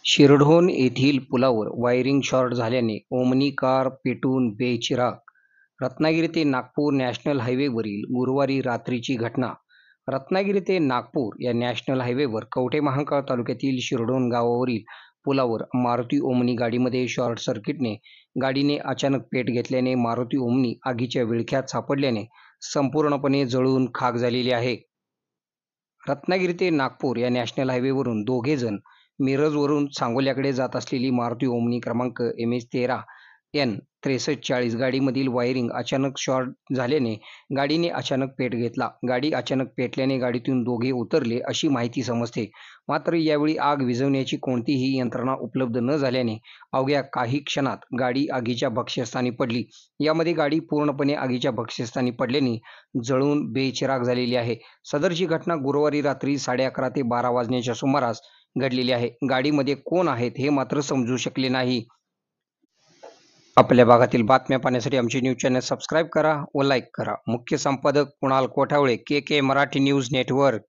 शिरढोण येथील पुलावर wiring short झाल्याने ओमनी कार पेटून बेचिराग. रत्नागिरी ते नागपूर नॅशनल हायवेवरील गुरुवारी रात्रीची घटना. रत्नागिरी ते नागपूर या नॅशनल हायवेवर कवठे महांकाळ तालुक्यातील शिरढोण गावावरील पुलावर मारुती ओमनी गाडीमध्ये शॉर्ट सर्किटने गाडीने अचानक पेट घेतल्याने मारुती ओमनी आगीच्या विळख्यात सापडल्याने संपूर्णपणे जळून खाक झालेली आहे. रत्नागिरी ते नागपूर या नॅशनल हायवेवरून दोघे जण मिरजवरून सांगोल्याकडे जात असलेली मारुती ओमनी क्रमांक MH13N6340 गाडीमधील वायरिंग अचानक शॉर्ट झाल्याने गाडीने अचानक पेट घेतला. गाडी अचानक पेटल्याने गाडीतून दोघे उतरले अशी माहिती समजते. मात्र यावेळी आग विझवण्याची कोणतीही यंत्रणा उपलब्ध न झाल्याने अवघ्या काही क्षणात गाडी आगीच्या भक्ष्यस्थानी पडली. यामध्ये गाडी पूर्णपणे आगीच्या भक्ष्यस्थानी पडल्याने जळून बेचिराग झालेली आहे. सदरची घटना गुरुवारी रात्री 11:30 ते 12 वाजण्याच्या सुमारास घडलेली आहे. गाडीमध्ये कोण आहेत हे मात्र समजू शकले नाही. आपल्या भागातील बातम्या पाहण्यासाठी आमचे न्यूज चॅनल सबस्क्राईब करा व लाईक करा. मुख्य संपादक Kunal Kothawale, KK Marathi news network.